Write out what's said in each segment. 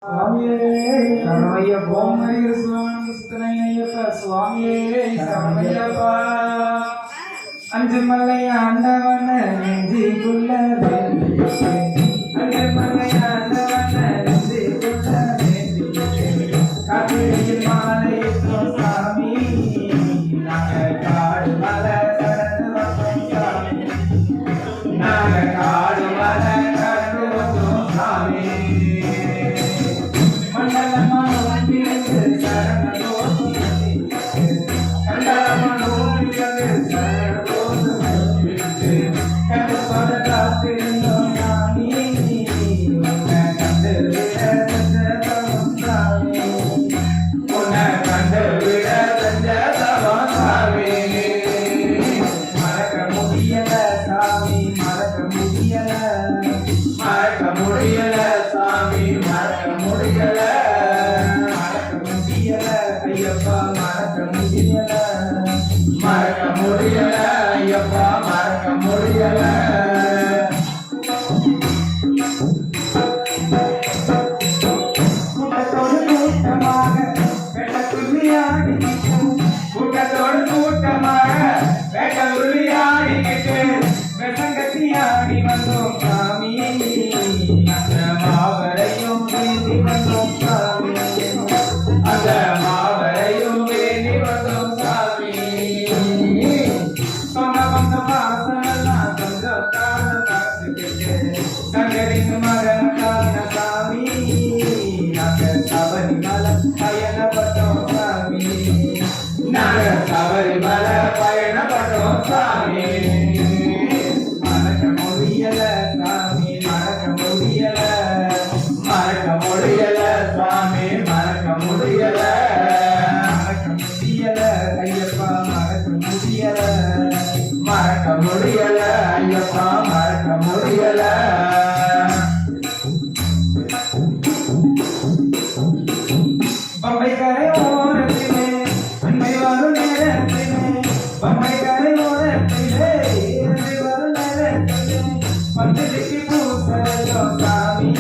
சுவாமியே சரணமையப்பா மரிய சுவாமிக்கு சுத்தனையப்பா சுவாமியே சரணமையப்பா அஞ்சு மலை ஆண்டவன நெஞ்சிக்குள்ள அஞ்சு மலை ஆண்டவன நெஞ்சிக்குள்ள காத்திரியில் மாலை சாமி நாங்க காடு மலை கடந்து வந்தோம் சாமி நாங்க காடு மலை கடந்து வந்தோம் சாமி மறக்க முடியல ஐயப்பா மறக்க முடியல கூட்டத்தோடு கூட்டமாக வேட்ட துள்ளியாடிக்கிட்டு வெசங்கத்தியாடி வந்தோம் சாமி அந்த மாவரையும் வேண்டி வந்தோம் சாமி அந்த மாவரையும் வேண்டி வந்தோம் சாமி சொன்ன வந்த வாசனெல்லாம் சொந்தத்தான பார்த்துக்கிட்டு சங்கரின் மகன் காரண சாமி நாங்க சபரிமலை பயணப்பட்டோம் சாமி நாங்க சபரிமலை பயணப்பட்டோம் சாமி மறக்க முடியல சாமி மறக்க முடியல மறக்க முடியல சாமி மறக்க முடியல மறக்க முடியல ஐயப்பா மறக்க முடியல மறக்க முடியல ஐயப்பா மறக்க முடியல பம்பை கரை ஓரத்திலே அன்னை வரும் நேரத்திலே பம்பை கரை ஓரத்திலே அன்னை வரும் நேரத்திலே பந்தலுக்கு பூசலோ சாமி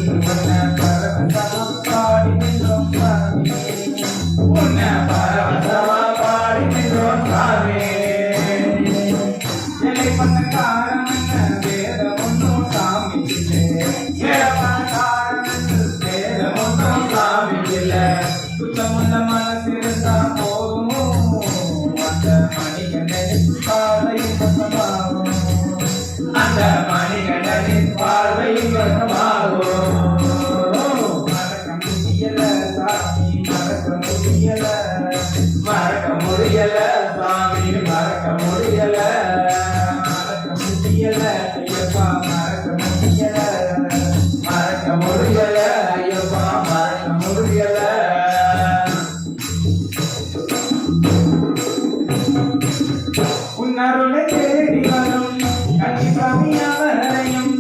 உன்னை பரவசமா பாடி நின்றோம் சாமி உன்னை பரவசமா பாடி நின்றோம் சாமி என்னை பண்ண காரணம் என்ன வேதம் ஒன்றும் சாமி ஏழமான காரணம் வேதம் ஒன்றும் சாமி சுத்தமுள்ள மனசிருந்தா போதும் அந்த மணிகண்டனின் பார்வையும் வசமாகும் அந்த மணிகண்டனின் பார்வையும் வசமாகும் மறக்க முடியல சாமி மறக்க முடியல மறக்க முடியல சாமி மறக்க முடியல மறக்க முடியல ஐயப்பா மறக்க முடியல மறக்க முடியல ஐயப்பா மறக்க முடியல உன்னருளை தேடி வரும் கன்னிசாமி அவரையும்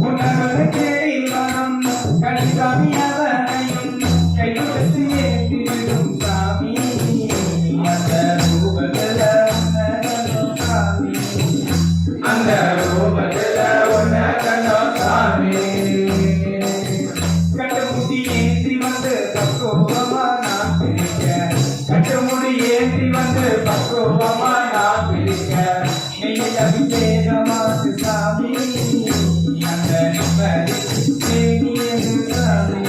உன்னருளை தேடி வரும் கன்னிசாமி அவரையும் கையெழுத்து ஏற்றி விடும் சாமி அந்த ரூபத்தில் உன்னதனும் சாமி அந்த ரூபத்தில் உன்னதனும் சாமி கட்டுமுடி ஏற்றி வந்து பக்குவமா நான் பிரிக்க கட்டுமுடி ஏற்றி வந்து பக்குவமா நான் பிரிக்க நெய்யில் அபிஷேகமாச்சு சாமி அந்த நிம்மதி சாமி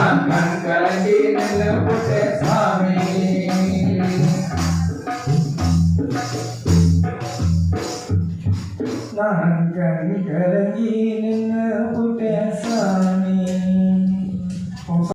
நான் கண் கலங்கி நின்று புட்டேன் சாமி நான் கண் கலங்கி நின்று புட்டேன் சாமி